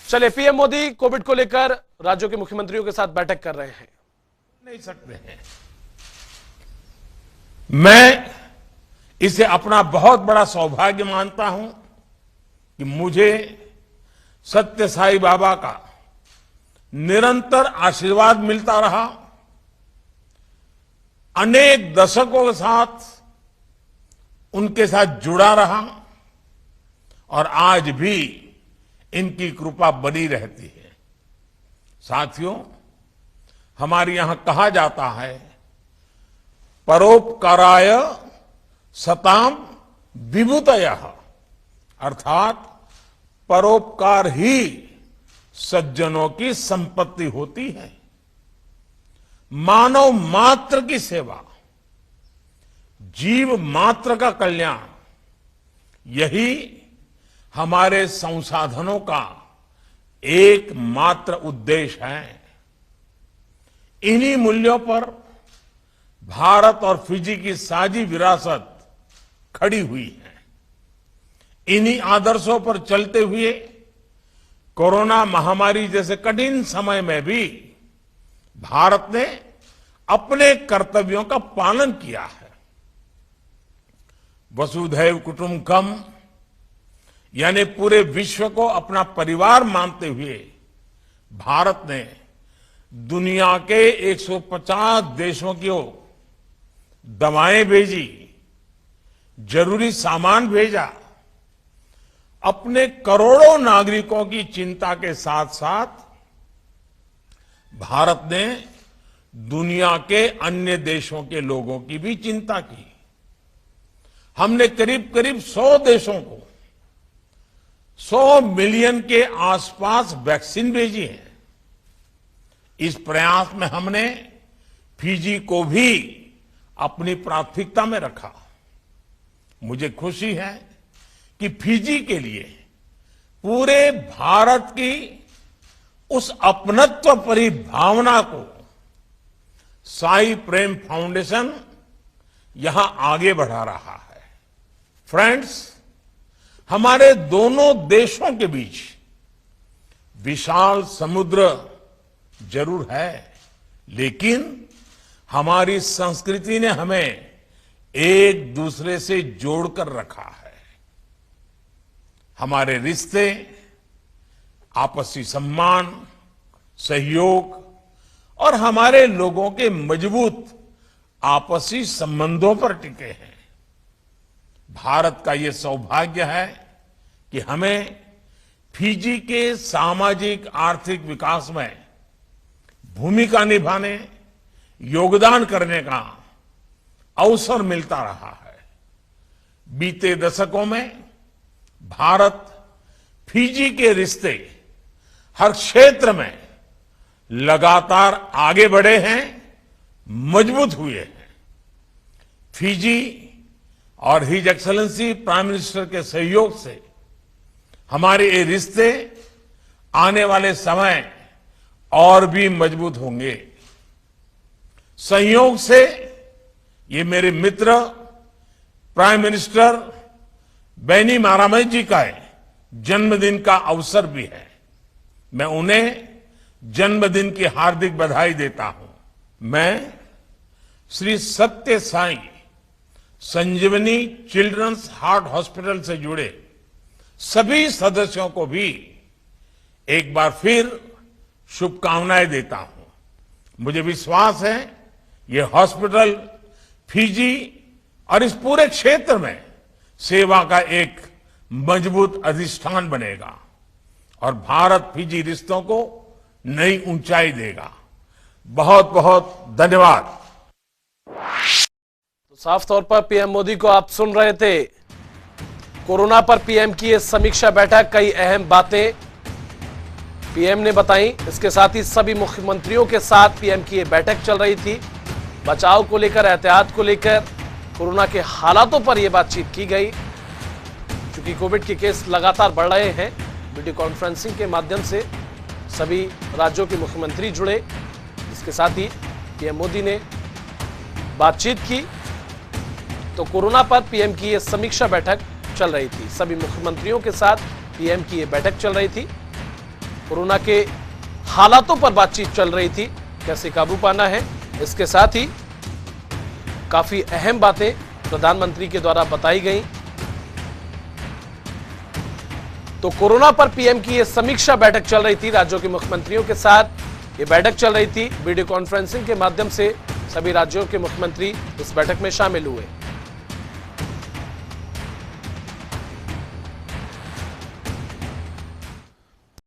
चलिए, PM Modi Covid को लेकर राज्यों के मुख्यमंत्रियों के साथ बैठक कर रहे हैं। नहीं सकते हैं। मैं इसे अपना बहुत बड़ा सौभाग्य मानता हूं कि मुझे सत्य साईं बाबा का निरंतर आशीर्वाद मिलता रहा। अनेक दशकों के साथ उनके साथ जुड़ा रहा और आज भी इनकी कृपा बनी रहती है। साथियों, हमारे यहां कहा जाता है, परोपकाराय सताम विभूतयः, अर्थात परोपकार ही सज्जनों की संपत्ति होती है। मानव मात्र की सेवा, जीव मात्र का कल्याण, यही हमारे संसाधनों का एकमात्र उद्देश्य है। इन्हीं मूल्यों पर भारत और फिजी की साझी विरासत खड़ी हुई है। इन्हीं आदर्शों पर चलते हुए कोरोना महामारी जैसे कठिन समय में भी भारत ने अपने कर्तव्यों का पालन किया है। वसुधैव कुटुंबकम यानी पूरे विश्व को अपना परिवार मानते हुए भारत ने दुनिया के 150 देशों को दवाएं भेजी, जरूरी सामान भेजा। अपने करोड़ों नागरिकों की चिंता के साथ साथ भारत ने दुनिया के अन्य देशों के लोगों की भी चिंता की। हमने करीब करीब 100 देशों को 100 मिलियन के आसपास वैक्सीन भेजी है। इस प्रयास में हमने फिजी को भी अपनी प्राथमिकता में रखा। मुझे खुशी है कि फिजी के लिए पूरे भारत की उस अपनत्व परी भावना को साई प्रेम फाउंडेशन यहां आगे बढ़ा रहा है। फ्रेंड्स, हमारे दोनों देशों के बीच विशाल समुद्र जरूर है, लेकिन हमारी संस्कृति ने हमें एक दूसरे से जोड़कर रखा है। हमारे रिश्ते आपसी सम्मान, सहयोग और हमारे लोगों के मजबूत आपसी संबंधों पर टिके हैं। भारत का यह सौभाग्य है कि हमें फिजी के सामाजिक आर्थिक विकास में भूमिका निभाने, योगदान करने का अवसर मिलता रहा है। बीते दशकों में भारत फिजी के रिश्ते हर क्षेत्र में लगातार आगे बढ़े हैं, मजबूत हुए हैं। फिजी और हिज एक्सेलेंसी प्राइम मिनिस्टर के सहयोग से हमारे ये रिश्ते आने वाले समय और भी मजबूत होंगे। संयोग से ये मेरे मित्र प्राइम मिनिस्टर बैनीमारामा जी का जन्मदिन का अवसर भी है। मैं उन्हें जन्मदिन की हार्दिक बधाई देता हूं। मैं श्री सत्य साईं संजीवनी चिल्ड्रंस हार्ट हॉस्पिटल से जुड़े सभी सदस्यों को भी एक बार फिर शुभकामनाएं देता हूं। मुझे विश्वास है यह हॉस्पिटल फिजी और इस पूरे क्षेत्र में सेवा का एक मजबूत अधिष्ठान बनेगा और भारत फिजी रिश्तों को नई ऊंचाई देगा। बहुत बहुत धन्यवाद। तो साफ तौर पर पीएम मोदी को आप सुन रहे थे। कोरोना पर पीएम की ये समीक्षा बैठक, कई अहम बातें पीएम ने बताई। इसके साथ ही सभी मुख्यमंत्रियों के साथ पीएम की ये बैठक चल रही थी। बचाव को लेकर, एहतियात को लेकर, कोरोना के हालातों पर यह बातचीत की गई। क्योंकि कोविड के केस लगातार बढ़ रहे हैं, वीडियो कॉन्फ्रेंसिंग के माध्यम से सभी राज्यों के मुख्यमंत्री जुड़े। इसके साथ ही पीएम मोदी ने बातचीत की। तो कोरोना पर पीएम की यह समीक्षा बैठक चल रही थी। सभी मुख्यमंत्रियों के साथ पीएम की यह बैठक चल रही थी। कोरोना के हालातों पर बातचीत चल रही थी, कैसे काबू पाना है। इसके साथ ही काफी अहम बातें प्रधानमंत्री के द्वारा बताई गई। तो कोरोना पर पीएम की यह समीक्षा बैठक चल रही थी, राज्यों के मुख्यमंत्रियों के साथ ये बैठक चल रही थी। वीडियो कॉन्फ्रेंसिंग के माध्यम से सभी राज्यों के मुख्यमंत्री इस बैठक में शामिल हुए।